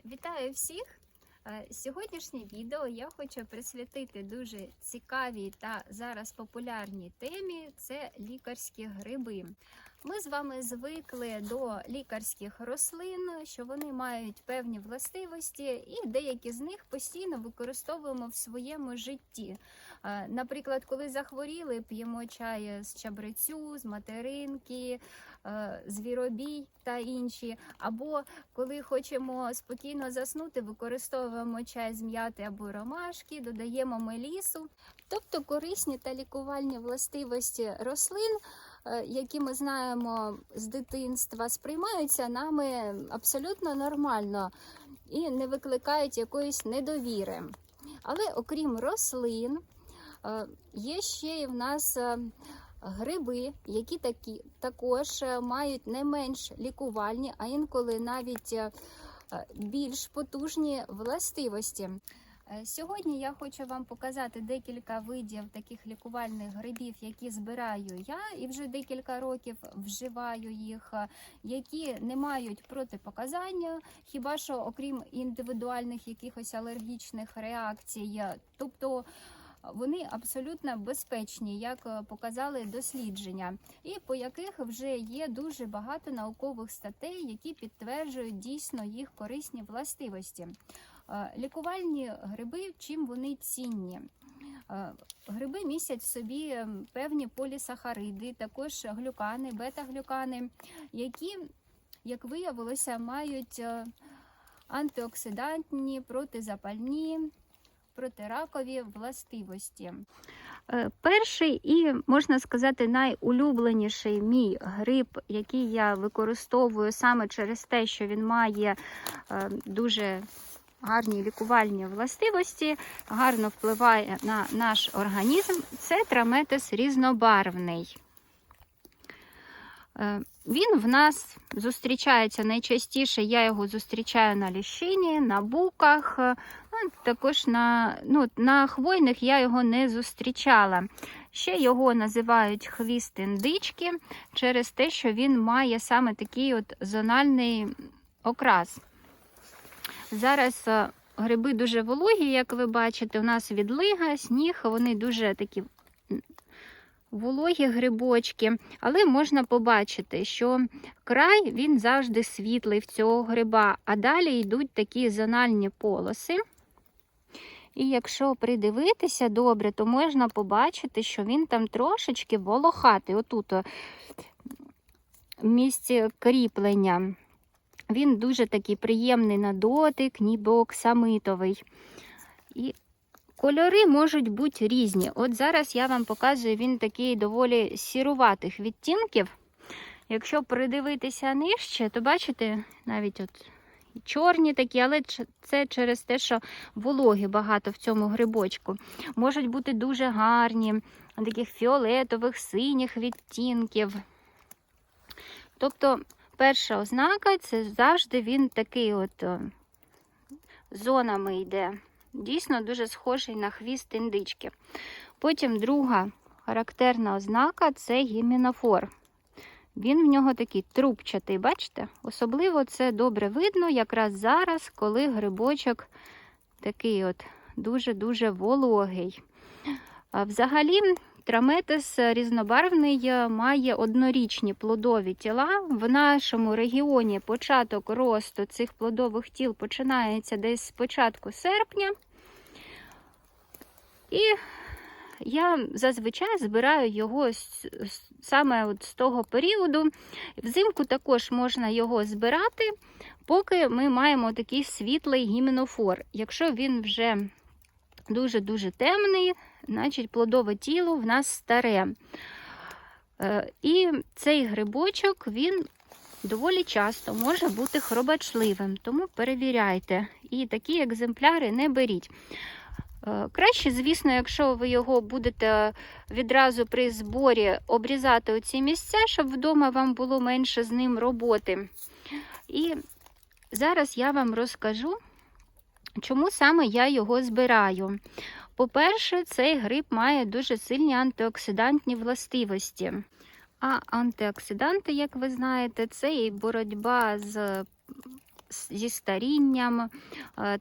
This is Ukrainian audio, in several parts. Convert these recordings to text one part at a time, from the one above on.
Вітаю всіх! Сьогоднішнє відео я хочу присвятити дуже цікавій та зараз популярній темі – це лікарські гриби. Ми з вами звикли до лікарських рослин, що вони мають певні властивості, і деякі з них постійно використовуємо в своєму житті. Наприклад, коли захворіли, п'ємо чай з чабрецю, з материнки, звіробій та інші. Або коли хочемо спокійно заснути, використовуємо чай з м'яти або ромашки, додаємо мелісу. Тобто корисні та лікувальні властивості рослин, які ми знаємо з дитинства, сприймаються нами абсолютно нормально і не викликають якоїсь недовіри. Але окрім рослин, є ще і в нас гриби, які також мають не менш лікувальні, а інколи навіть більш потужні властивості. Сьогодні я хочу вам показати декілька видів таких лікувальних грибів, які збираю я і вже декілька років вживаю їх, які не мають протипоказання, хіба що окрім індивідуальних якихось алергічних реакцій. Тобто вони абсолютно безпечні, як показали дослідження, і по яких вже є дуже багато наукових статей, які підтверджують дійсно їх корисні властивості. Лікувальні гриби, чим вони цінні? Гриби містять в собі певні полісахариди, також глюкани, бета-глюкани, які, як виявилося, мають антиоксидантні, протизапальні, протиракові властивості. Перший і, можна сказати, найулюбленіший мій гриб, який я використовую саме через те, що він має дуже гарні лікувальні властивості, гарно впливає на наш організм, це траметес різнобарвний. Він в нас зустрічається найчастіше, я його зустрічаю на ліщині, на буках, також на хвойних я його не зустрічала. Ще його називають хвіст індички через те, що він має саме такий от зональний окрас. Зараз гриби дуже вологі, як ви бачите, у нас відлига, сніг, вони дуже такі вологі грибочки, але можна побачити, що край він завжди світлий в цього гриба, а далі йдуть такі зональні полоси. І якщо придивитися добре, то можна побачити, що він там трошечки волохатий, отут в місці кріплення. Він дуже такий приємний на дотик, ніби оксамитовий. І кольори можуть бути різні. От зараз я вам показую, він такий доволі сіруватих відтінків. Якщо придивитися нижче, то бачите, навіть от чорні такі, але це через те, що вологи багато в цьому грибочку. Можуть бути дуже гарні, таких фіолетових, синіх відтінків. Тобто перша ознака – це завжди він такий от зонами йде. Дійсно дуже схожий на хвіст індички. Потім друга характерна ознака – це гімінофор. Він в нього такий трубчатий, бачите? Особливо це добре видно якраз зараз, коли грибочок такий от дуже-дуже вологий. А взагалі траметес різнобарвний має однорічні плодові тіла. В нашому регіоні початок росту цих плодових тіл починається десь з початку серпня. І я зазвичай збираю його саме от з того періоду. Взимку також можна його збирати, поки ми маємо такий світлий гімінофор. Якщо він вже дуже-дуже темний, значить плодове тіло в нас старе. І цей грибочок, він доволі часто може бути хробачливим, тому перевіряйте. І такі екземпляри не беріть. Краще, звісно, якщо ви його будете відразу при зборі обрізати оці місця, щоб вдома вам було менше з ним роботи. І зараз я вам розкажу, чому саме я його збираю. По-перше, цей гриб має дуже сильні антиоксидантні властивості. А антиоксиданти, як ви знаєте, це і боротьба з зі старінням,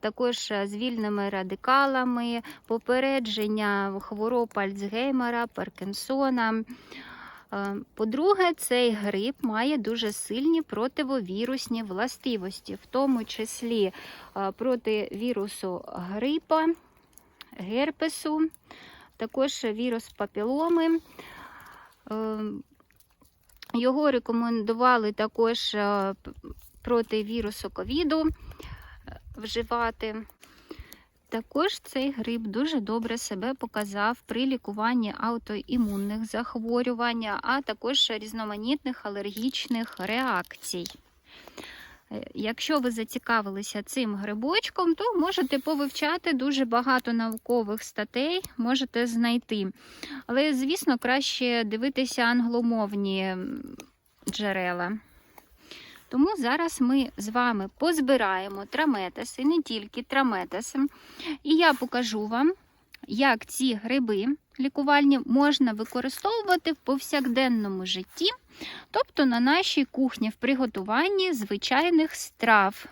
також з вільними радикалами, попередження хвороб Альцгеймера, Паркінсона. По-друге, цей гриб має дуже сильні противовірусні властивості, в тому числі проти вірусу грипа, герпесу, також вірус папіломи. Його рекомендували також проти вірусу ковіду вживати. Також цей гриб дуже добре себе показав при лікуванні аутоімунних захворювань, а також різноманітних алергічних реакцій. Якщо ви зацікавилися цим грибочком, то можете повивчати, дуже багато наукових статей можете знайти. Але, звісно, краще дивитися англомовні джерела. Тому зараз ми з вами позбираємо траметес, і не тільки траметес. І я покажу вам, як ці гриби лікувальні можна використовувати в повсякденному житті, тобто на нашій кухні в приготуванні звичайних страв.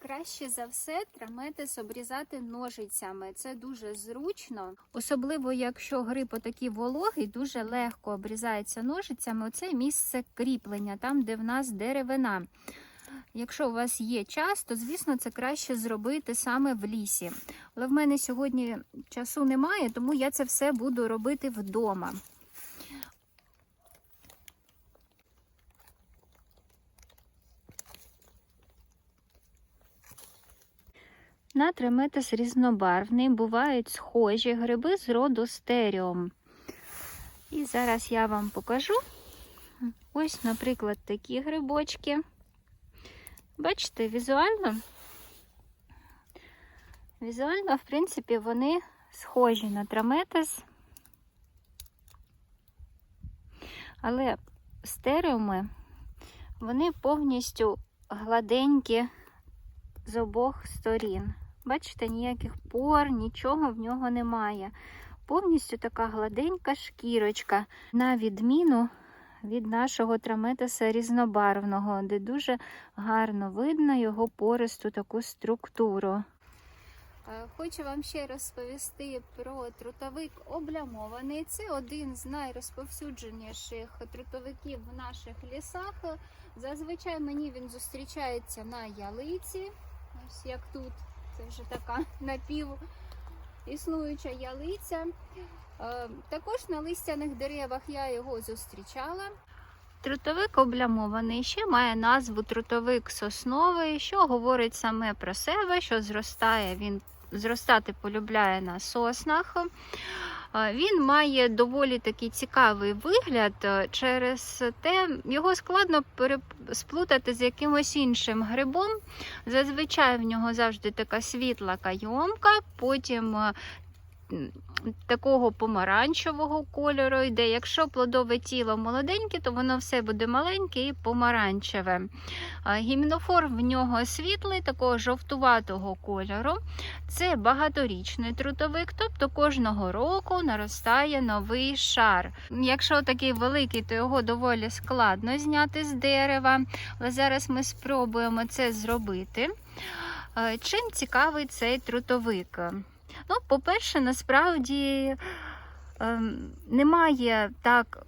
Краще за все траметес обрізати ножицями. Це дуже зручно. Особливо, якщо гриб отакий вологий, дуже легко обрізається ножицями. Оце місце кріплення, там, де в нас деревина. Якщо у вас є час, то, звісно, це краще зробити саме в лісі. Але в мене сьогодні часу немає, тому я це все буду робити вдома. На траметес різнобарвний бувають схожі гриби з роду стеріум. І зараз я вам покажу. Ось, наприклад, такі грибочки. Бачите, візуально, в принципі, вони схожі на траметес. Але стеріуми, вони повністю гладенькі з обох сторін. Бачите, ніяких пор, нічого в нього немає. Повністю така гладенька шкірочка, на відміну від нашого траметеса різнобарвного, де дуже гарно видно його пористу таку структуру. Хочу вам ще розповісти про трутовик облямований. Це один з найрозповсюдженіших трутовиків в наших лісах. Зазвичай мені він зустрічається на ялиці, ось як тут. Це вже така напівіснуюча ялиця. Також на листяних деревах я його зустрічала. Трутовик облямований ще має назву трутовик сосновий, що говорить саме про себе, що він зростати полюбляє на соснах. Він має доволі такий цікавий вигляд, через те його складно сплутати з якимось іншим грибом. Зазвичай в нього завжди така світла кайомка, потім такого помаранчевого кольору йде. Якщо плодове тіло молоденьке, то воно все буде маленьке і помаранчеве. Гімінофор в нього світлий, такого жовтуватого кольору. Це багаторічний трутовик, тобто кожного року наростає новий шар. Якщо такий великий, то його доволі складно зняти з дерева, але зараз ми спробуємо це зробити. Чим цікавий цей трутовик? Ну, по-перше, насправді немає так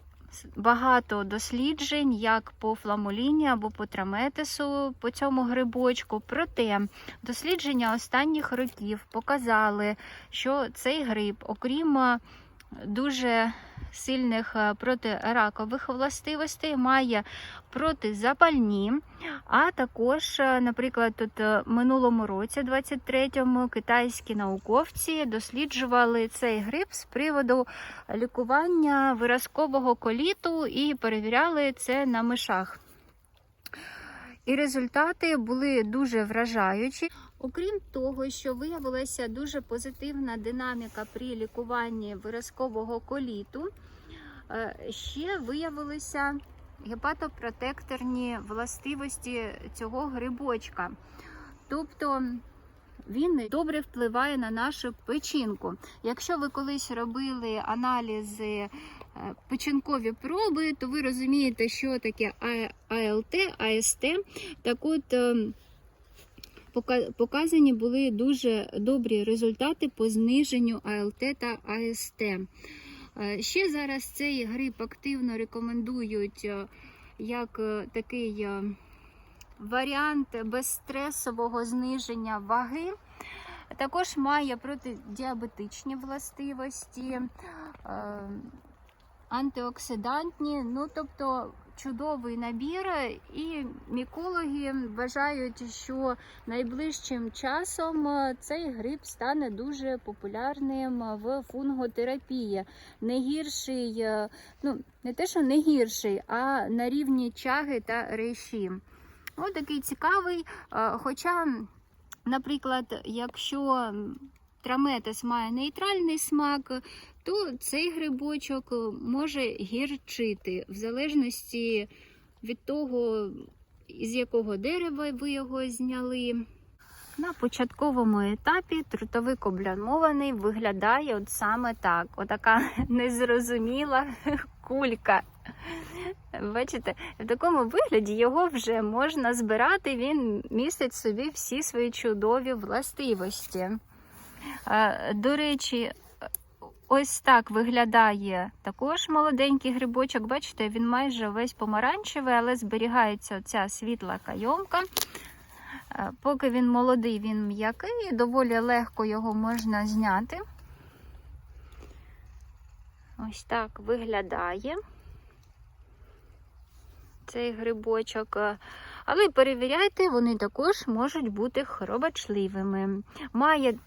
багато досліджень, як по фламуліні або по траметесу, по цьому грибочку. Проте дослідження останніх років показали, що цей гриб, окрім дуже сильних протиракових властивостей, має протизапальні, а також, наприклад, тут минулому році, 23-му, китайські науковці досліджували цей гриб з приводу лікування виразкового коліту і перевіряли це на мишах. І результати були дуже вражаючі. Окрім того, що виявилася дуже позитивна динаміка при лікуванні виразкового коліту, ще виявилися гепатопротекторні властивості цього грибочка. Тобто він добре впливає на нашу печінку. Якщо ви колись робили аналізи, печінкові проби, то ви розумієте, що таке АЛТ, АСТ. Так от, показані були дуже добрі результати по зниженню АЛТ та АСТ. Ще зараз цей гриб активно рекомендують як такий варіант безстресового зниження ваги. Також має протидіабетичні властивості, антиоксидантні, тобто чудовий набір, і мікологи вважають, що найближчим часом цей гриб стане дуже популярним в фунготерапії. Не гірший, не те, що не гірший, а на рівні чаги та reishi. Ось такий цікавий, хоча, наприклад, якщо траметес має нейтральний смак, то цей грибочок може гірчити, в залежності від того, з якого дерева ви його зняли. На початковому етапі трутовик облямований виглядає от саме так. Отака незрозуміла кулька. Бачите, в такому вигляді його вже можна збирати, він містить в собі всі свої чудові властивості. До речі, ось так виглядає також молоденький грибочок. Бачите, він майже весь помаранчевий, але зберігається оця світла кайомка. Поки він молодий, він м'який, доволі легко його можна зняти. Ось так виглядає цей грибочок. Але перевіряйте, вони також можуть бути хробачливими. Має,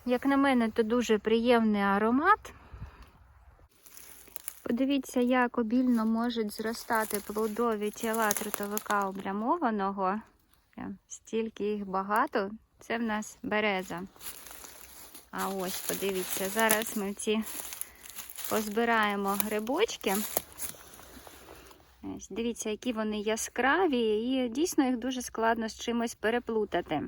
як на мене, то дуже приємний аромат. Подивіться, як обільно можуть зростати плодові тіла трутовика облямованого. Стільки їх багато. Це в нас береза. А ось, подивіться, зараз ми ці позбираємо грибочки. Ось, дивіться, які вони яскраві, і дійсно їх дуже складно з чимось переплутати.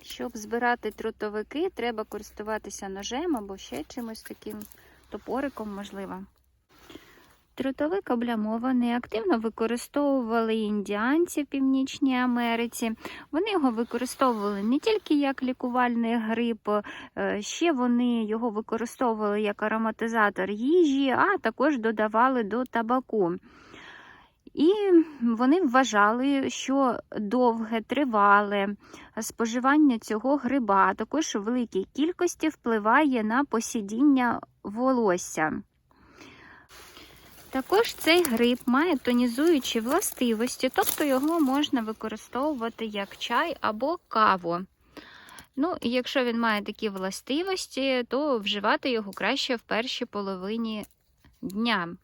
Щоб збирати трутовики, треба користуватися ножем або ще чимось таким топориком, можливо. Трутовик облямований активно використовували індіанці в Північній Америці. Вони його використовували не тільки як лікувальний гриб, ще вони його використовували як ароматизатор їжі, а також додавали до табаку. І вони вважали, що довге, тривале споживання цього гриба, а також у великій кількості впливає на посідіння волосся. Також цей гриб має тонізуючі властивості, тобто його можна використовувати як чай або каву. І якщо він має такі властивості, то вживати його краще в першій половині дня.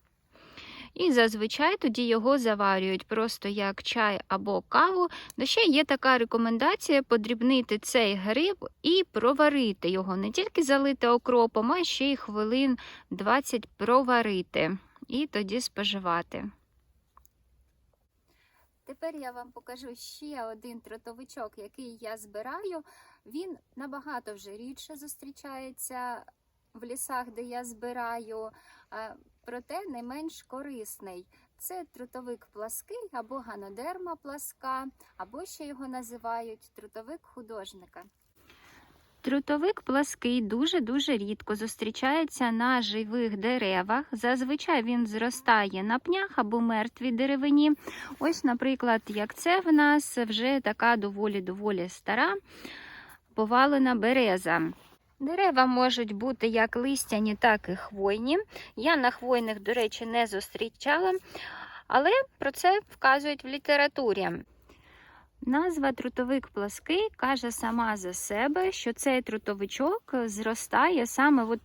І зазвичай тоді його заварюють просто як чай або каву. Та ще є така рекомендація подрібнити цей гриб і проварити його. Не тільки залити окропом, а ще й хвилин 20 проварити. І тоді споживати. Тепер я вам покажу ще один трутовичок, який я збираю. Він набагато вже рідше зустрічається в лісах, де я збираю, проте не менш корисний. Це трутовик плаский або ганодерма пласка, або ще його називають трутовик художника. Трутовик плаский дуже-дуже рідко зустрічається на живих деревах. Зазвичай він зростає на пнях або мертвій деревині. Ось, наприклад, як це в нас вже така доволі стара повалена береза. Дерева можуть бути як листяні, так і хвойні. Я на хвойних, до речі, не зустрічала, але про це вказують в літературі. Назва трутовик плаский каже сама за себе, що цей трутовичок зростає саме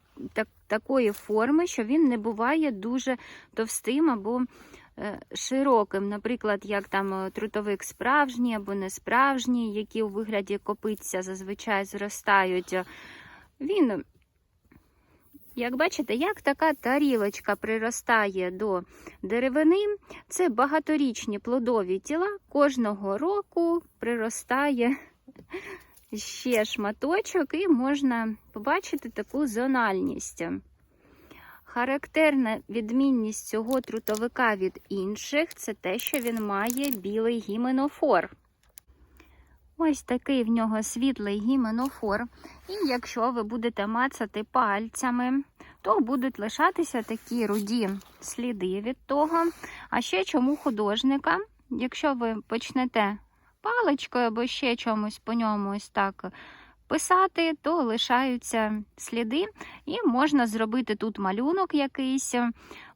такої форми, що він не буває дуже товстим або широким. Наприклад, як там трутовик справжній або несправжній, які у вигляді копиця зазвичай зростають. Він, як бачите, як така тарілочка приростає до деревини. Це багаторічні плодові тіла. Кожного року приростає ще шматочок і можна побачити таку зональність. Характерна відмінність цього трутовика від інших – це те, що він має білий гіменофор. Ось такий в нього світлий гіменофор. І якщо ви будете мацати пальцями, то будуть лишатися такі руді сліди від того. А ще чому художника, якщо ви почнете паличкою або ще чомусь по ньому ось так писати, то лишаються сліди, і можна зробити тут малюнок якийсь,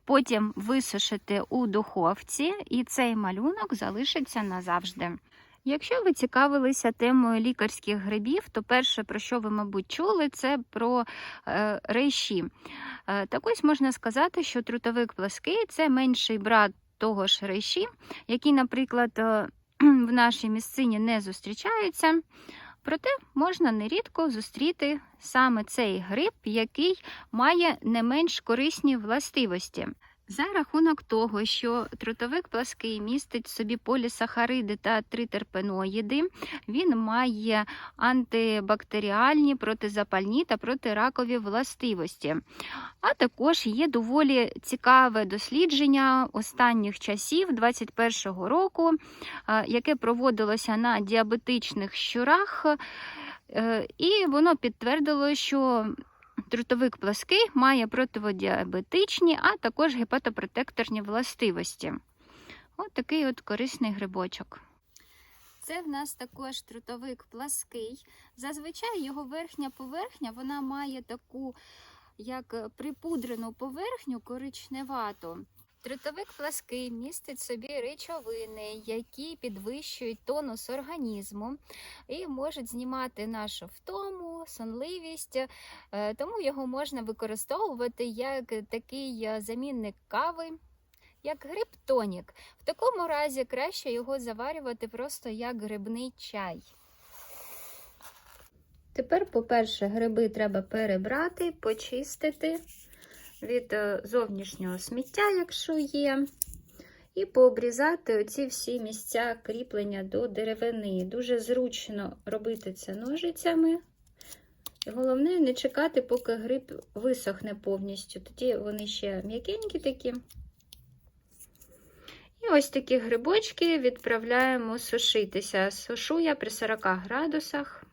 потім висушити у духовці, і цей малюнок залишиться назавжди. Якщо ви цікавилися темою лікарських грибів, то перше, про що ви, мабуть, чули, це про рейші. Так ось можна сказати, що трутовик плаский – це менший брат того ж рейші, який, наприклад, в нашій місцині не зустрічаються. Проте можна нерідко зустріти саме цей гриб, який має не менш корисні властивості. За рахунок того, що трутовик плаский містить в собі полісахариди та тритерпеноїди, він має антибактеріальні, протизапальні та протиракові властивості. А також є доволі цікаве дослідження останніх часів 2021 року, яке проводилося на діабетичних щурах, і воно підтвердило, що трутовик плаский має протидіабетичні, а також гепатопротекторні властивості. Ось такий от корисний грибочок. Це в нас також трутовик плаский. Зазвичай його верхня поверхня, вона має таку, як припудрену поверхню, коричневату. Трутовик плаский містить в собі речовини, які підвищують тонус організму і можуть знімати нашу втому, сонливість, тому його можна використовувати як такий замінник кави, як гриб-тонік. В такому разі краще його заварювати просто як грибний чай. Тепер, по-перше, гриби треба перебрати, почистити від зовнішнього сміття, якщо є, і пообрізати оці всі місця кріплення до деревини. Дуже зручно робити це ножицями. Головне не чекати, поки гриб висохне повністю. Тоді вони ще м'якенькі такі. І ось такі грибочки відправляємо сушитися. Сушу я при 40 градусах.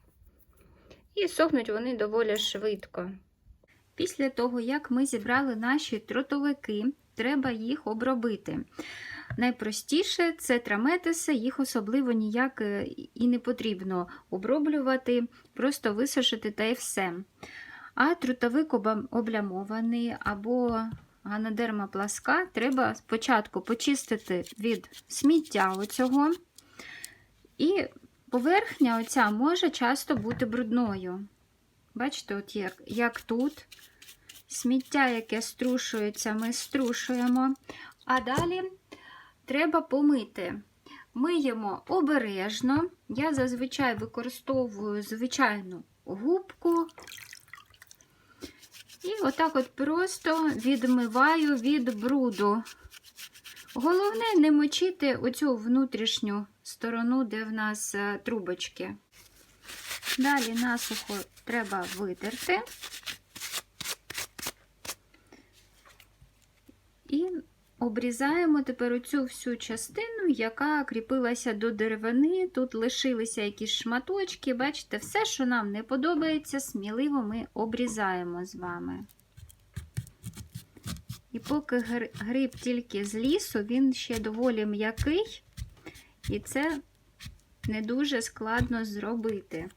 І сохнуть вони доволі швидко. Після того, як ми зібрали наші трутовики, треба їх обробити. Найпростіше – це траметиси, їх особливо ніяк і не потрібно оброблювати, просто висушити та й все. А трутовик облямований або ганодерма пласка треба спочатку почистити від сміття оцього. І поверхня оця може часто бути брудною. Бачите, от як тут. Сміття, яке струшується, ми струшуємо. А далі треба помити. Миємо обережно. Я зазвичай використовую звичайну губку. І отак от просто відмиваю від бруду. Головне не мочити оцю внутрішню сторону, де в нас трубочки. Далі насухо треба витерти. І обрізаємо тепер оцю всю частину, яка кріпилася до деревини. Тут лишилися якісь шматочки. Бачите, все, що нам не подобається, сміливо ми обрізаємо з вами. І поки гриб тільки з лісу, він ще доволі м'який, і це не дуже складно зробити.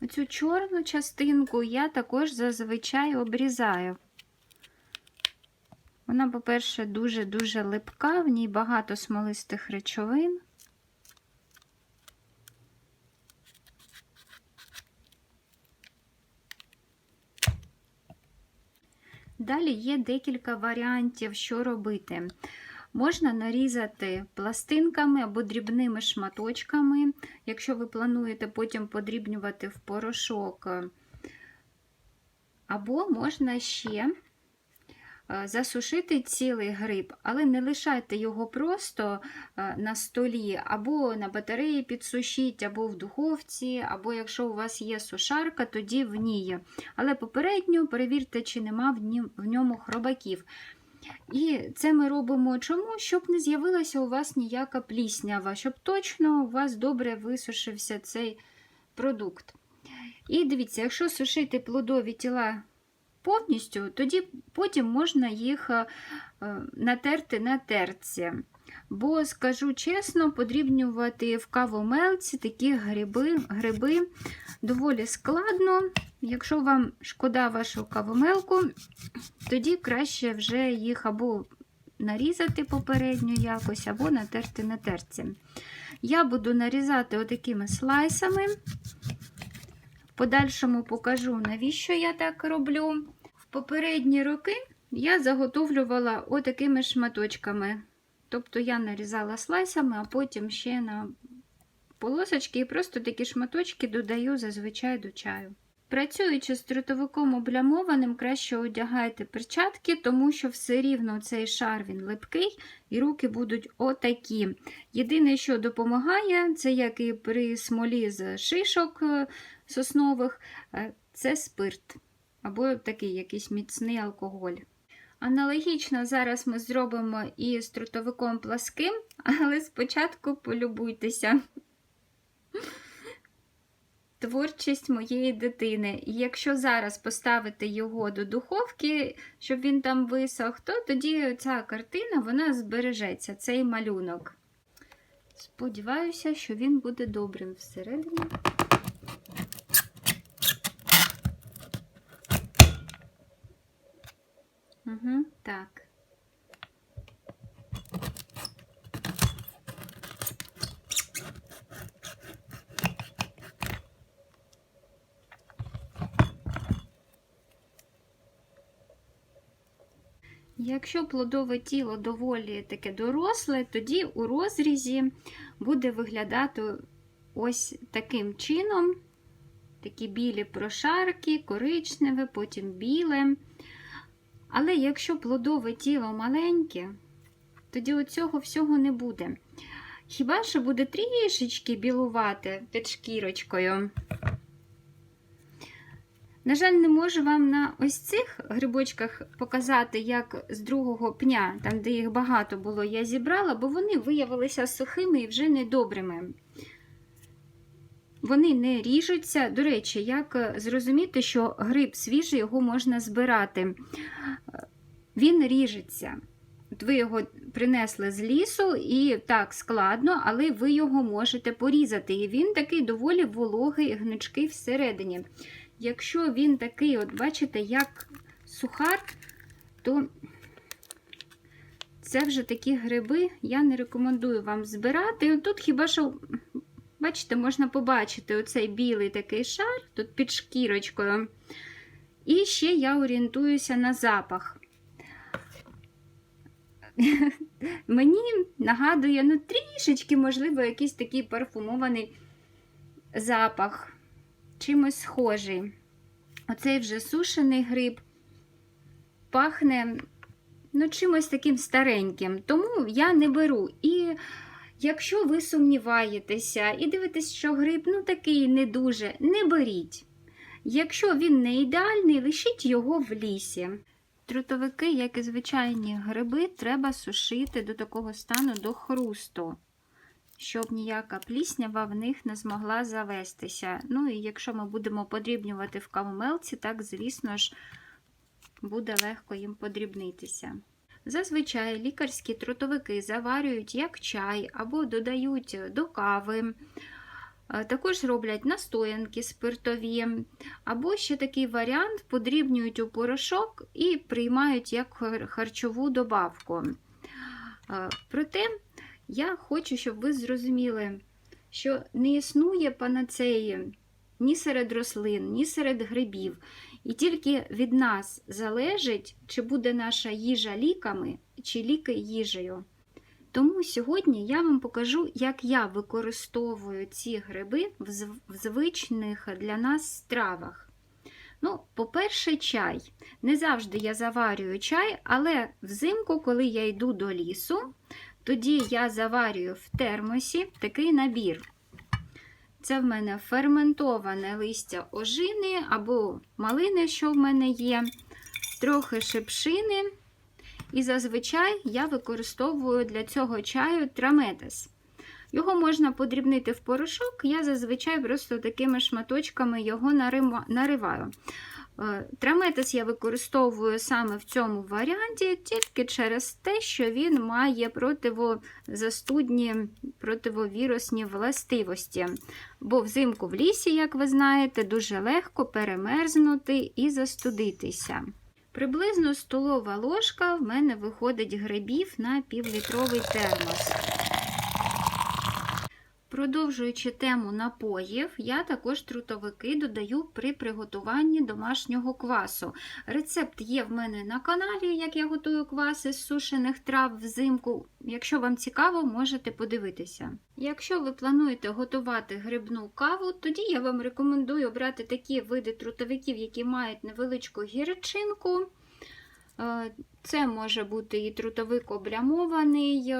Оцю чорну частинку я також зазвичай обрізаю. Вона, по-перше, дуже-дуже липка, в ній багато смолистих речовин. Далі є декілька варіантів, що робити. Можна нарізати пластинками або дрібними шматочками, якщо ви плануєте потім подрібнювати в порошок. Або можна ще засушити цілий гриб, але не лишайте його просто на столі, або на батареї підсушіть, або в духовці, або якщо у вас є сушарка, тоді в ній. Але попередньо перевірте, чи нема в ньому хробаків. І це ми робимо чому? Щоб не з'явилася у вас ніяка пліснява, щоб точно у вас добре висушився цей продукт. І дивіться, якщо сушити плодові тіла повністю, тоді потім можна їх натерти на терці. Бо, скажу чесно, подрібнювати в кавомелці такі гриби доволі складно. Якщо вам шкода вашу кавомелку, тоді краще вже їх або нарізати попередньо якось, або натерти на терці. Я буду нарізати отакими слайсами. В подальшому покажу, навіщо я так роблю. В попередні роки я заготовлювала отакими шматочками. Тобто я нарізала слайсами, а потім ще на полосочки і просто такі шматочки додаю зазвичай до чаю. Працюючи з трутовиком облямованим, краще одягайте перчатки, тому що все рівно цей шар він липкий і руки будуть отакі. Єдине, що допомагає, це як і при смолі з шишок соснових, це спирт або такий якийсь міцний алкоголь. Аналогічно зараз ми зробимо і з трутовиком пласким, але спочатку полюбуйтеся. Творчість моєї дитини. І якщо зараз поставити його до духовки, щоб він там висох, то тоді ця картина, вона збережеться, цей малюнок. Сподіваюся, що він буде добрим всередині. Так. Якщо плодове тіло доволі таке доросле, тоді у розрізі буде виглядати ось таким чином. Такі білі прошарки, коричневе, потім біле. Але якщо плодове тіло маленьке, тоді оцього всього не буде. Хіба що буде трішечки білувати під шкірочкою. На жаль, не можу вам на ось цих грибочках показати, як з другого пня, там де їх багато було, я зібрала, бо вони виявилися сухими і вже недобрими. Вони не ріжуться. До речі, як зрозуміти, що гриб свіжий, його можна збирати? Він ріжеться. От ви його принесли з лісу, і так складно, але ви його можете порізати. І він такий доволі вологий, гнучкий всередині. Якщо він такий, от бачите, як сухар, то це вже такі гриби я не рекомендую вам збирати. І тут хіба що, бачите, можна побачити оцей білий такий шар, тут під шкірочкою. І ще я орієнтуюся на запах. Мені нагадує, ну трішечки, можливо, якийсь такий парфумований запах. Чимось схожий. Оцей вже сушений гриб пахне, ну, чимось таким стареньким. Тому я не беру. І якщо ви сумніваєтеся і дивитесь, що гриб, ну, такий не дуже, не беріть. Якщо він не ідеальний, лишіть його в лісі. Трутовики, як і звичайні гриби, треба сушити до такого стану, до хрусту, щоб ніяка пліснява в них не змогла завестися. Ну і якщо ми будемо подрібнювати в кавомелці, так, звісно ж, буде легко їм подрібнитися. Зазвичай лікарські трутовики заварюють як чай або додають до кави. Також роблять настоянки спиртові, або ще такий варіант – подрібнюють у порошок і приймають як харчову добавку. Проте, я хочу, щоб ви зрозуміли, що не існує панацеї ні серед рослин, ні серед грибів. І тільки від нас залежить, чи буде наша їжа ліками, чи ліки їжею. Тому сьогодні я вам покажу, як я використовую ці гриби в звичних для нас стравах. Ну, по-перше, чай. Не завжди я заварюю чай, але взимку, коли я йду до лісу, тоді я заварюю в термосі такий набір. Це в мене ферментоване листя ожини або малини, що в мене є, трохи шипшини. І зазвичай я використовую для цього чаю траметес. Його можна подрібнити в порошок, я зазвичай просто такими шматочками його нариваю. Траметес я використовую саме в цьому варіанті тільки через те, що він має противозастудні, противовірусні властивості. Бо взимку в лісі, як ви знаєте, дуже легко перемерзнути і застудитися. Приблизно столова ложка в мене виходить грибів на півлітровий термос. Продовжуючи тему напоїв, я також трутовики додаю при приготуванні домашнього квасу. Рецепт є в мене на каналі, як я готую кваси з сушених трав взимку. Якщо вам цікаво, можете подивитися. Якщо ви плануєте готувати грибну каву, тоді я вам рекомендую брати такі види трутовиків, які мають невеличку гірчинку. Це може бути і трутовик облямований.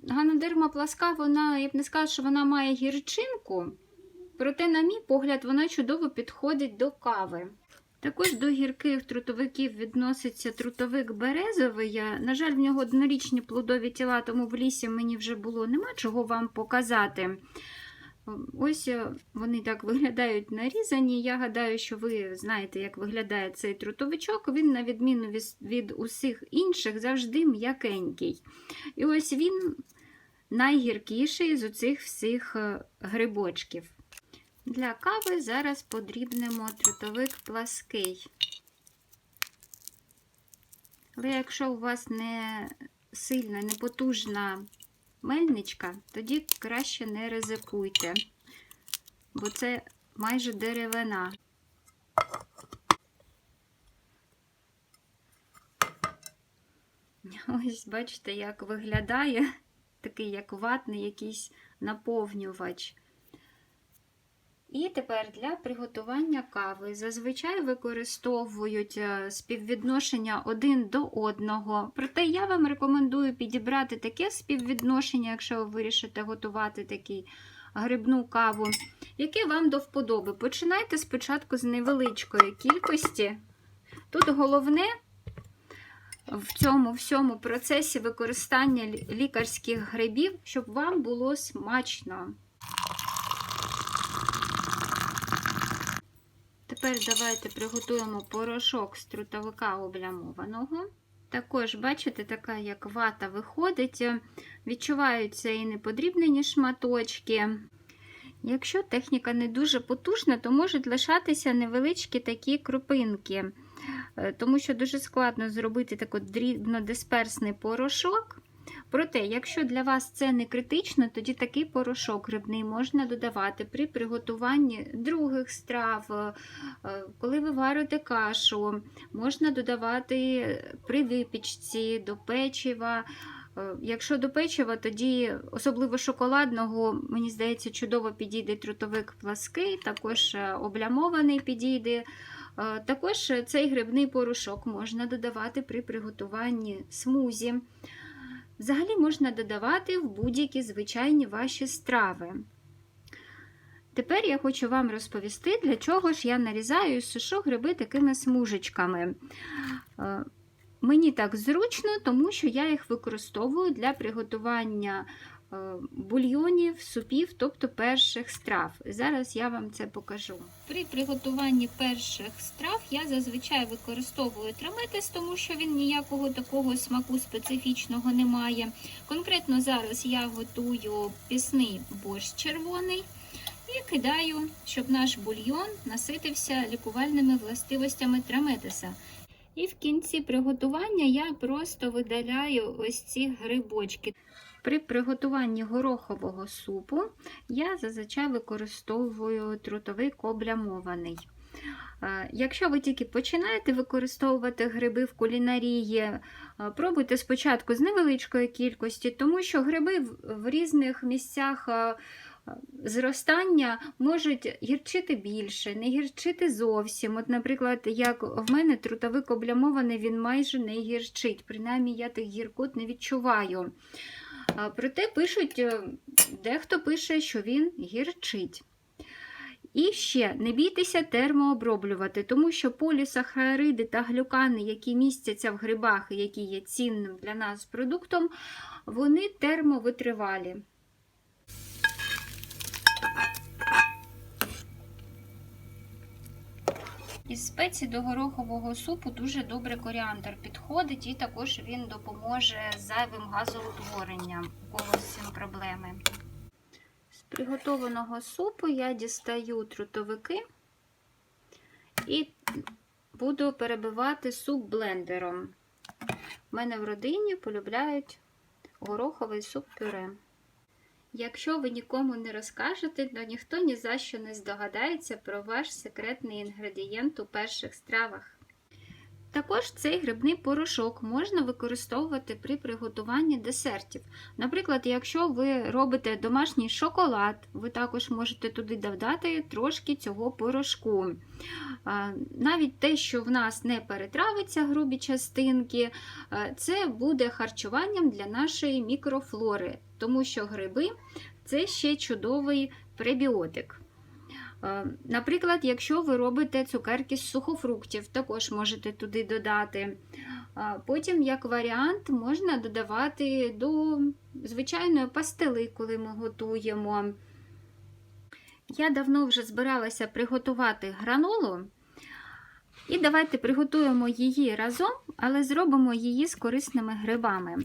Ганодерма пласка, я б не сказала, що вона має гірчинку, проте, на мій погляд, вона чудово підходить до кави. Також до гірких трутовиків відноситься трутовик березовий. На жаль, в нього однорічні плодові тіла, тому в лісі мені вже було нема чого вам показати. Ось вони так виглядають нарізані. Я гадаю, що ви знаєте, як виглядає цей трутовичок. Він, на відміну від усіх інших, завжди м'якенький. І ось він найгіркіший з оцих всіх грибочків. Для кави зараз подрібнемо трутовик плаский. Але якщо у вас не сильна, не потужна мельничка, тоді краще не ризикуйте, бо це майже деревина. Ось бачите, як виглядає такий, як ватний якийсь наповнювач. І тепер для приготування кави зазвичай використовують співвідношення 1 до 1. Проте я вам рекомендую підібрати таке співвідношення, якщо ви вирішите готувати таку грибну каву, яке вам до вподоби. Починайте спочатку з невеличкої кількості. Тут головне в цьому всьому процесі використання лікарських грибів, щоб вам було смачно. Тепер давайте приготуємо порошок з трутовика облямованого. Також, бачите, така як вата виходить, відчуваються і неподрібнені шматочки. Якщо техніка не дуже потужна, то можуть лишатися невеличкі такі крупинки, тому що дуже складно зробити такий дрібнодисперсний порошок. Проте, якщо для вас це не критично, тоді такий порошок грибний можна додавати при приготуванні других страв, коли ви варите кашу, можна додавати при випічці, до печива. Якщо до печива, тоді особливо шоколадного, мені здається, чудово підійде трутовик плаский, також облямований підійде. Також цей грибний порошок можна додавати при приготуванні смузі. Взагалі можна додавати в будь-які звичайні ваші страви. Тепер я хочу вам розповісти, для чого ж я нарізаю і сушу гриби такими смужечками. Мені так зручно, тому що я їх використовую для приготування бульйонів, супів, тобто перших страв. Зараз я вам це покажу. При приготуванні перших страв я зазвичай використовую траметес, тому що він ніякого такого смаку специфічного не має. Конкретно зараз я готую пісний борщ червоний і кидаю, щоб наш бульйон наситився лікувальними властивостями траметеса. І в кінці приготування я просто видаляю ось ці грибочки. При приготуванні горохового супу я зазвичай використовую трутовик облямований. Якщо ви тільки починаєте використовувати гриби в кулінарії, пробуйте спочатку з невеличкої кількості, тому що гриби в різних місцях зростання можуть гірчити більше, не гірчити зовсім. От, наприклад, як в мене трутовик облямований, він майже не гірчить. Принаймні, я тих гіркот не відчуваю. Проте пишуть, дехто пише, що він гірчить. І ще не бійтеся термооброблювати, тому що полісахариди та глюкани, які містяться в грибах і які є цінним для нас продуктом, вони термовитривалі. Із спецій до горохового супу дуже добре коріандр підходить, і також він допоможе з зайвим газоутворенням, у когось з цим проблеми. З приготованого супу я дістаю трутовики і буду перебивати суп блендером. У мене в родині полюбляють гороховий суп-пюре. Якщо ви нікому не розкажете, то ніхто ні за що не здогадається про ваш секретний інгредієнт у перших стравах. Також цей грибний порошок можна використовувати при приготуванні десертів. Наприклад, якщо ви робите домашній шоколад, ви також можете туди додати трошки цього порошку. Навіть те, що в нас не перетравиться грубі частинки, це буде харчуванням для нашої мікрофлори, тому що гриби – це ще чудовий пребіотик. Наприклад, якщо ви робите цукерки з сухофруктів, також можете туди додати. Потім, як варіант, можна додавати до звичайної пастили, коли ми готуємо. Я давно вже збиралася приготувати гранолу. І давайте приготуємо її разом, але зробимо її з корисними грибами.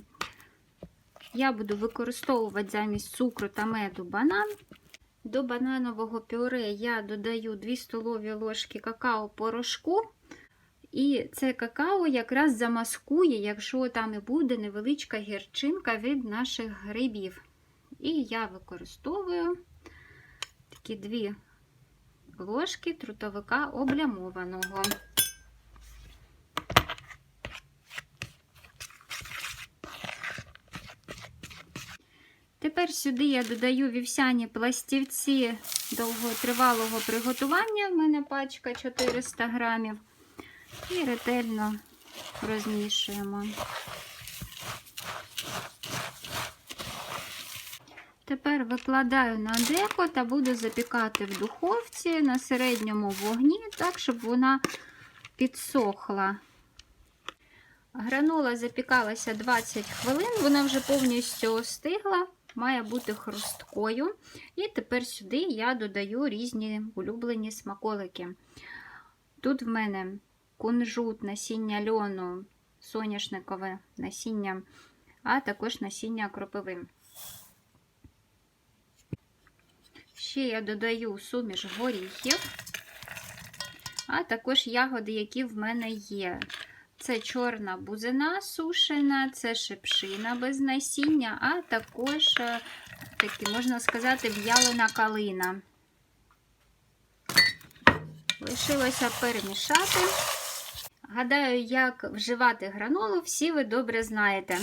Я буду використовувати замість цукру та меду банан. До бананового пюре я додаю 2 столові ложки какао-порошку. І це какао якраз замаскує, якщо там і буде невеличка гірчинка від наших грибів. І я використовую такі 2 ложки трутовика облямованого. Тепер сюди я додаю вівсяні пластівці довготривалого приготування, в мене пачка 400 грамів, і ретельно розмішуємо. Тепер викладаю на деко та буду запікати в духовці на середньому вогні, так, щоб вона підсохла. Гранола запікалася 20 хвилин, вона вже повністю остигла. Має бути хрусткою. І тепер сюди я додаю різні улюблені смаколики. Тут в мене кунжут, насіння льону, соняшникове насіння, а також насіння кропиви. Ще я додаю суміш горіхів, а також ягоди, які в мене є. Це чорна бузина сушена, це шипшина без насіння, а також, такі, можна сказати, в'ялена калина. Лишилося перемішати. Гадаю, як вживати гранолу, всі ви добре знаєте.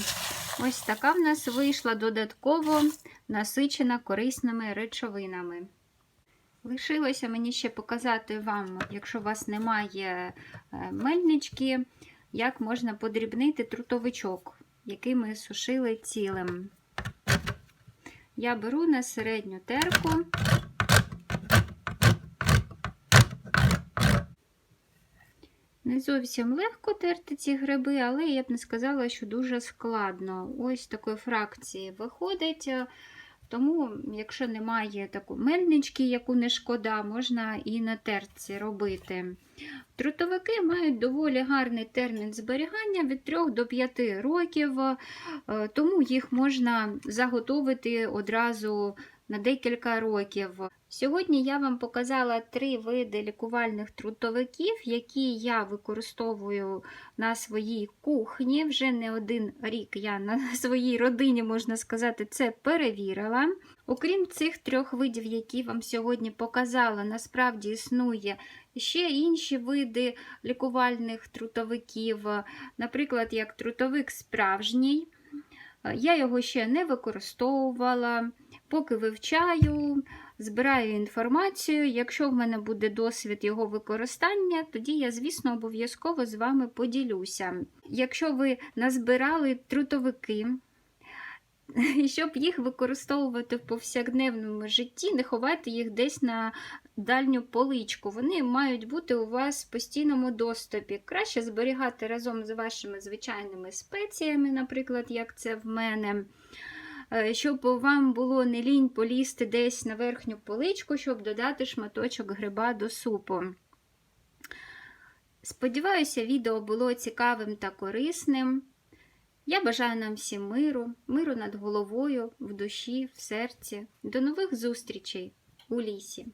Ось така в нас вийшла додатково насичена корисними речовинами. Лишилося мені ще показати вам, якщо у вас немає мельнички, як можна подрібнити трутовичок, який ми сушили цілим. Я беру на середню терку. Не зовсім легко терти ці гриби, але я б не сказала, що дуже складно. Ось такої фракції виходить. Тому, якщо немає такої мельнички, яку не шкода, можна і на терці робити. Трутовики мають доволі гарний термін зберігання від 3 до 5 років, тому їх можна заготовити одразу на декілька років. Сьогодні я вам показала 3 види лікувальних трутовиків, які я використовую на своїй кухні. Вже не один рік я на своїй родині, можна сказати, це перевірила. Окрім цих 3 видів, які вам сьогодні показала, насправді існує ще інші види лікувальних трутовиків, наприклад, як трутовик справжній. Я його ще не використовувала. Поки вивчаю, збираю інформацію. Якщо в мене буде досвід його використання, тоді я, звісно, обов'язково з вами поділюся. Якщо ви назбирали трутовики, і щоб їх використовувати в повсякденному житті, не ховайте їх десь на дальню поличку. Вони мають бути у вас в постійному доступі. Краще зберігати разом з вашими звичайними спеціями, наприклад, як це в мене. Щоб вам було не лінь полізти десь на верхню поличку, щоб додати шматочок гриба до супу. Сподіваюся, відео було цікавим та корисним. Я бажаю нам всім миру над головою, в душі, в серці. До нових зустрічей у лісі!